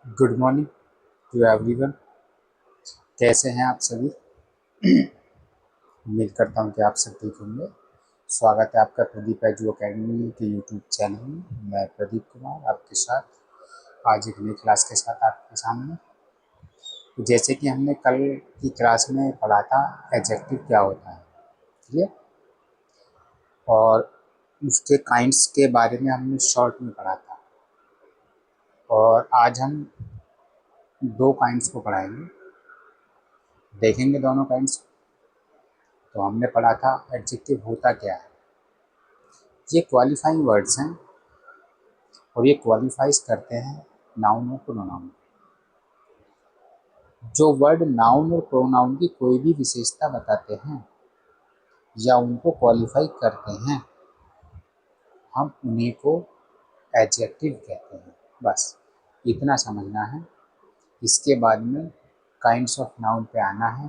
Good morning to everyone. कैसे हैं आप सभी? उम्मीद करता हूं कि आप सब ठीक होंगे। स्वागत है आपका प्रदीप एजू अकेडमी के यूट्यूब चैनल में। मैं प्रदीप कुमार आपके साथ आज एक नई क्लास के साथ आपके सामने। जैसे कि हमने कल की क्लास में पढ़ा था एडजेक्टिव क्या होता है, ठीक है, और उसके काइंड्स के बारे में हमने शॉर्ट में पढ़ा था। और आज हम दो काइंड्स को पढ़ाएंगे, देखेंगे दोनों काइंड्स। तो हमने पढ़ा था एडजेक्टिव होता क्या है। ये क्वालिफाइंग वर्ड्स हैं और ये क्वालिफाइज करते हैं नाउन और प्रोनाउन। जो वर्ड नाउन और प्रोनाउन की कोई भी विशेषता बताते हैं या उनको क्वालिफाई करते हैं, हम उन्हीं को एडजेक्टिव कहते हैं। बस इतना समझना है। इसके बाद में काइंड्स ऑफ नाउन पे आना है।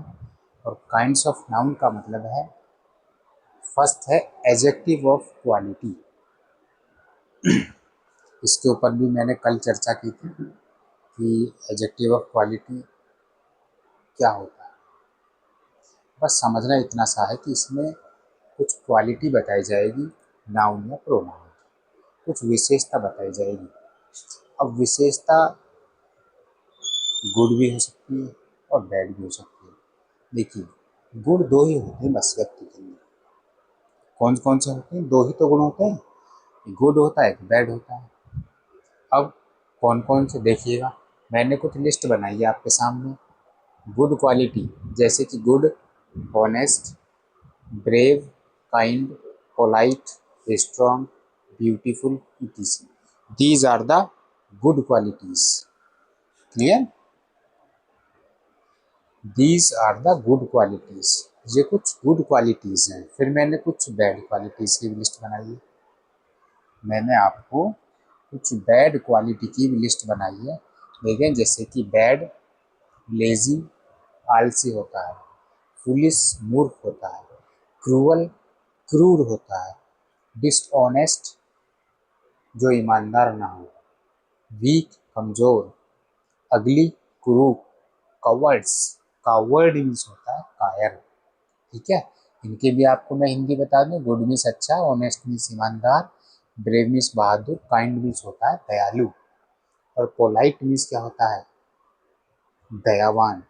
और काइंड्स ऑफ नाउन का मतलब है, फर्स्ट है एडजेक्टिव ऑफ क्वालिटी। इसके ऊपर भी मैंने कल चर्चा की थी कि एडजेक्टिव ऑफ क्वालिटी क्या होता है। बस समझना इतना सा है कि इसमें कुछ क्वालिटी बताई जाएगी, नाउन या प्रोनाउन, कुछ विशेषता बताई जाएगी। अब विशेषता गुड भी हो सकती है और बैड भी हो सकती है। देखिए, गुण दो ही होते हैं बस व्यक्ति के अंदर। कौन कौन से होते हैं? दो ही तो गुण होते हैं, एक गुड होता है, एक बैड होता है। अब कौन कौन से देखिएगा, मैंने कुछ लिस्ट बनाई है आपके सामने। गुड क्वालिटी जैसे कि good, honest, brave, kind, polite, strong, beautiful, etc. These are the good qualities. Clear? These are the good qualities. ये कुछ गुड क्वालिटीज हैं। फिर मैंने कुछ बैड क्वालिटीज की भी लिस्ट बनाई है। मैंने आपको कुछ बैड क्वालिटी की भी लिस्ट बनाई है। देखें, जैसे कि बैड, लेजी, आलसी होता है, फुलिश, मूर्ख होता है, क्रूअल, क्रूर होता है, डिसऑनेस्ट, जो ईमानदार ना हो, वीक, कमजोर, अगली, कुरूप, कवर्ड्स, कावर्ड मीन्स होता है कायर। ठीक है, इनके भी आपको मैं हिंदी बता दूं। गुड मीन्स अच्छा, ऑनेस्ट मीन्स ईमानदार, ब्रेव मीन्स बहादुर, काइंड मीन्स होता है दयालु, और पोलाइट मीन्स क्या होता है? दयावान,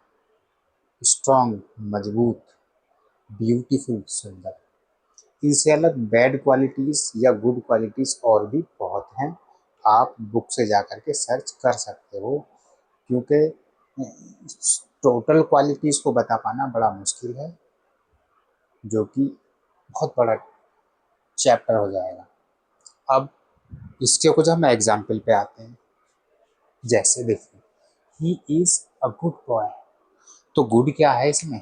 स्ट्रॉन्ग मजबूत, ब्यूटीफुल सुंदर। इनसे अलग बैड क्वालिटीज या गुड क्वालिटीज और भी बहुत हैं। आप बुक से जा कर के सर्च कर सकते हो, क्योंकि टोटल क्वालिटीज को बता पाना बड़ा मुश्किल है, जो कि बहुत बड़ा चैप्टर हो जाएगा। अब इसके कुछ हम एग्जाम्पल पे आते हैं। जैसे देखिए, he is a good boy. तो गुड क्या है इसमें?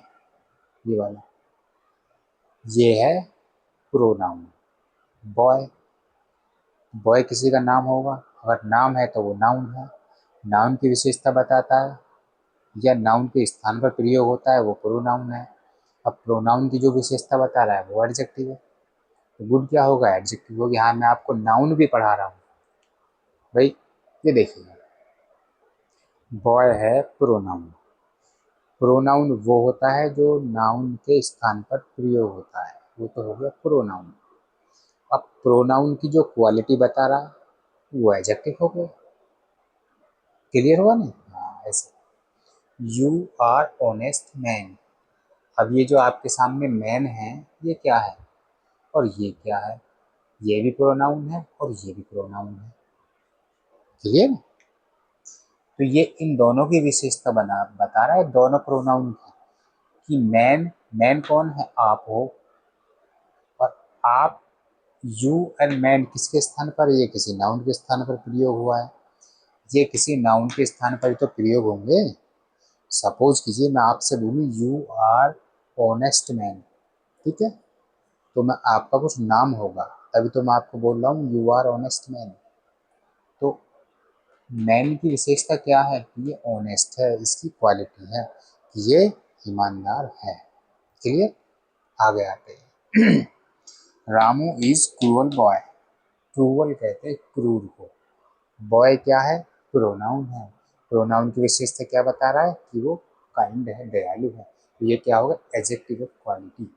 ये वाला, ये है प्रोनाउन। बॉय, बॉय किसी का नाम होगा। अगर नाम है तो वो नाउन है, नाउन की विशेषता बताता है या नाउन के स्थान पर प्रयोग होता है, वो प्रोनाउन है। अब प्रोनाउन की जो विशेषता बता रहा है वो एडजेक्टिव है। तो गुड क्या होगा? एडजेक्टिव होगी। हाँ, मैं आपको नाउन भी पढ़ा रहा हूँ भाई। ये देखिए, बॉय है प्रोनाउन। प्रोनाउन वो होता है जो नाउन के स्थान पर प्रयोग होता है, वो तो हो गया प्रोनाउन। अब प्रोनाउन की जो क्वालिटी बता रहा है वो एडजेक्टिव हो गया। क्लियर हुआ नहीं? हाँ, ऐसे यू आर ऑनेस्ट मैन। अब ये जो आपके सामने मैन है, ये क्या है और ये क्या है? ये भी प्रोनाउन है और ये भी प्रोनाउन है। क्लियर? तो ये इन दोनों की विशेषता बता रहा है, दोनों प्रोनाउन की, कि मैन, मैन कौन है? आप हो। और आप, यू एंड मैन किसके स्थान पर? ये किसी नाउन के स्थान पर प्रयोग हुआ है। ये किसी नाउन के स्थान पर तो प्रयोग होंगे। सपोज कीजिए मैं आपसे बोलूं यू आर ऑनेस्ट मैन, ठीक है, तो मैं, आपका कुछ नाम होगा, तभी तो मैं आपको बोल रहा हूँ यू आर ऑनेस्ट मैन। तो मैन की विशेषता क्या है? कि ये ऑनेस्ट है, इसकी क्वालिटी है कि ये ईमानदार है। क्लियर? आगे आते हैं। Ramu is cruel boy. Cruel कहते हैं क्रूर को। बॉय क्या है? प्रोनाउन है। प्रोनाउन की विशेषता क्या बता रहा है कि वो काइंड है, दयालु है, तो ये क्या होगा, adjective of quality.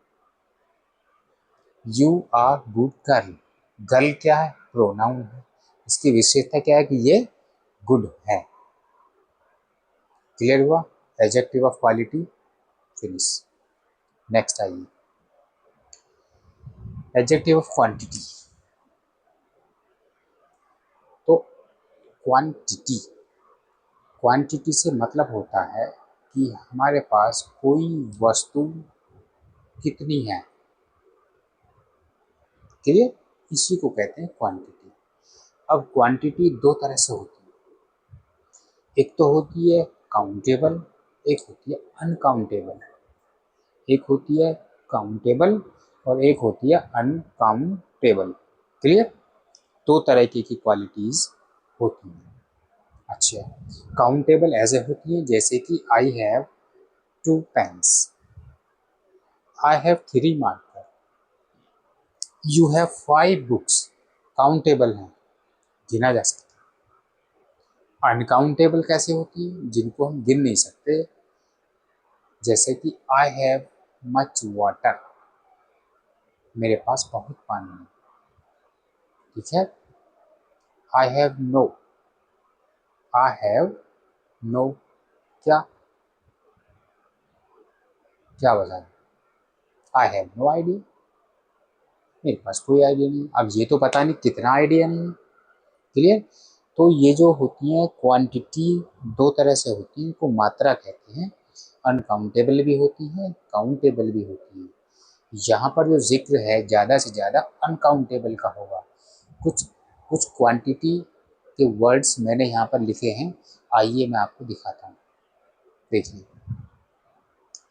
You are good girl, girl क्या है, प्रोनाउन है, इसकी विशेषता क्या है कि ये गुड है। क्लियर हुआ, adjective of quality, finish. Next आइए, एडजेक्टिव ऑफ क्वांटिटी। तो क्वांटिटी, क्वांटिटी से मतलब होता है कि हमारे पास कोई वस्तु कितनी है, क्लियर, इसी को कहते हैं क्वांटिटी। अब क्वांटिटी दो तरह से होती है, एक तो होती है काउंटेबल, एक होती है अनकाउंटेबल। एक होती है काउंटेबल और एक होती है अनकाउंटेबल। क्लियर, दो तरह की क्वालिटीज होती हैं। अच्छा, काउंटेबल ऐसे होती है जैसे कि I have 2 pens, I have 3 marker, you have 5 books. Countable है, गिना जा सकता है। अनकाउंटेबल कैसे होती है, जिनको हम गिन नहीं सकते, जैसे कि आई हैव मच वाटर, मेरे पास बहुत पानी है। ठीक है, I have no, I have no, क्या क्या बता, आई हैव नो आइडिया, मेरे पास कोई आइडिया नहीं। अब ये तो पता नहीं कितना आइडिया नहीं है। क्लियर, तो ये जो होती है क्वांटिटी दो तरह से होती है, इनको मात्रा कहते हैं। अनकाउंटेबल भी होती है, काउंटेबल भी होती है। यहाँ पर जो जिक्र है ज़्यादा से ज़्यादा अनकाउंटेबल का होगा। कुछ कुछ क्वांटिटी के वर्ड्स मैंने यहाँ पर लिखे हैं, आइए मैं आपको दिखाता हूँ। देखिए,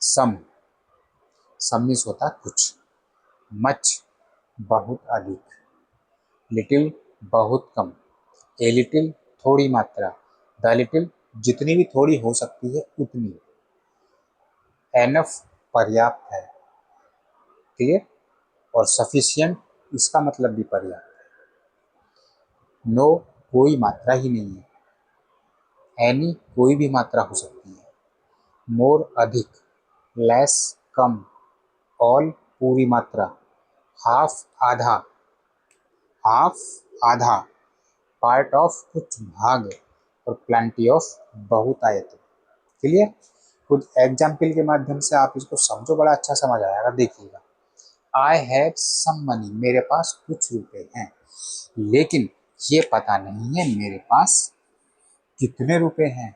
सम, सम मीन्स होता है कुछ, मच बहुत अधिक, लिटिल बहुत कम, ए लिटिल थोड़ी मात्रा, द लिटिल जितनी भी थोड़ी हो सकती है उतनी, एनफ पर्याप्त है। क्लियर, और सफिशिएंट इसका मतलब भी पर्याप्त। नो कोई मात्रा ही नहीं है, एनी कोई भी मात्रा हो सकती है, मोर अधिक, लेस कम, ऑल पूरी मात्रा, हाफ आधा, हाफ आधा, पार्ट ऑफ कुछ भाग, और प्लेंटी ऑफ बहुतायत। क्लियर, खुद एग्जाम्पल के माध्यम से आप इसको समझो, बड़ा अच्छा समझ आएगा। देखिएगा, आई हैव सम मनी, मेरे पास कुछ रुपए हैं, लेकिन ये पता नहीं है मेरे पास कितने रुपए हैं,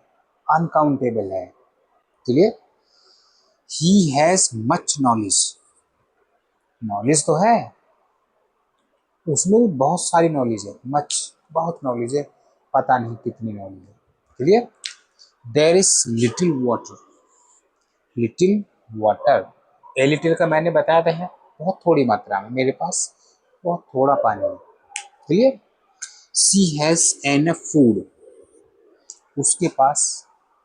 अनकाउंटेबल है। Clear, he has much knowledge, knowledge तो है, उसमें भी बहुत सारी नॉलेज है, मच बहुत नॉलेज है, पता नहीं कितनी नॉलेज है। Clear, there is little water, little water, a little का मैंने बताया था है बहुत थोड़ी मात्रा में, मेरे पास बहुत थोड़ा पानी है। Clear, she has enough food, उसके पास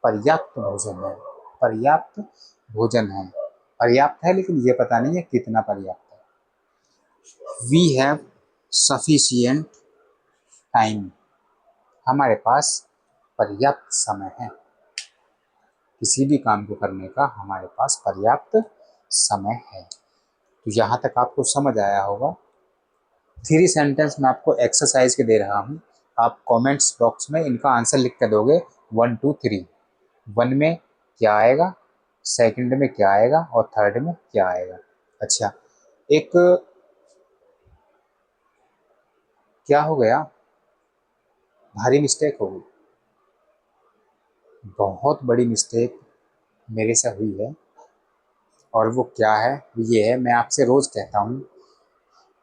पर्याप्त भोजन है, पर्याप्त भोजन है, पर्याप्त है लेकिन ये पता नहीं है कितना पर्याप्त है। वी हैव सफिशियंट टाइम, हमारे पास पर्याप्त समय है, किसी भी काम को करने का हमारे पास पर्याप्त समय है। तो यहाँ तक आपको समझ आया होगा। 3 सेंटेंस मैं आपको एक्सरसाइज के दे रहा हूँ, आप कमेंट्स बॉक्स में इनका आंसर लिख कर दोगे 1 2 3। 1 में क्या आएगा, सेकंड में क्या आएगा और थर्ड में क्या आएगा। अच्छा, एक क्या हो गया, भारी मिस्टेक हो गई, बहुत बड़ी मिस्टेक मेरे से हुई है, और वो क्या है, ये है, मैं आपसे रोज़ कहता हूँ,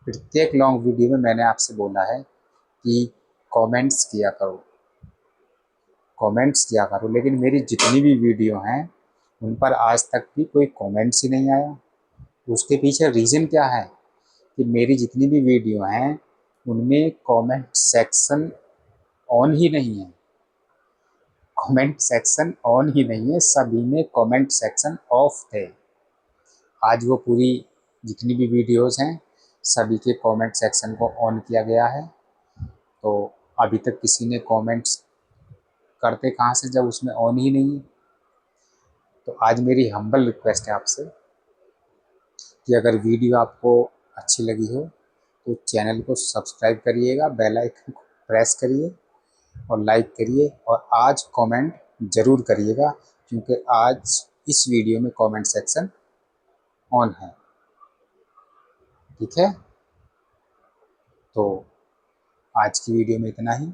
प्रत्येक लॉन्ग वीडियो में मैंने आपसे बोला है कि कमेंट्स किया करो, कमेंट्स किया करो, लेकिन मेरी जितनी भी वीडियो हैं उन पर आज तक भी कोई कमेंट्स ही नहीं आया। उसके पीछे रीज़न क्या है कि मेरी जितनी भी वीडियो हैं उनमें कमेंट सेक्शन ऑन ही नहीं है, कमेंट सेक्शन ऑन ही नहीं है, सभी में कमेंट सेक्शन ऑफ थे। आज वो पूरी जितनी भी वीडियोस हैं सभी के कमेंट सेक्शन को ऑन किया गया है, तो अभी तक किसी ने कमेंट्स करते कहाँ से जब उसमें ऑन ही नहीं है। तो आज मेरी हम्बल रिक्वेस्ट है आपसे कि अगर वीडियो आपको अच्छी लगी हो तो चैनल को सब्सक्राइब करिएगा, बेल आइकन को प्रेस करिए और लाइक करिए, और आज कमेंट ज़रूर करिएगा क्योंकि आज इस वीडियो में कमेंट सेक्शन ऑन है। ठीक है, तो आज की वीडियो में इतना ही।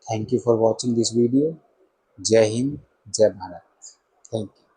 Thank you for watching this video. जय हिंद, जय भारत। Thank you.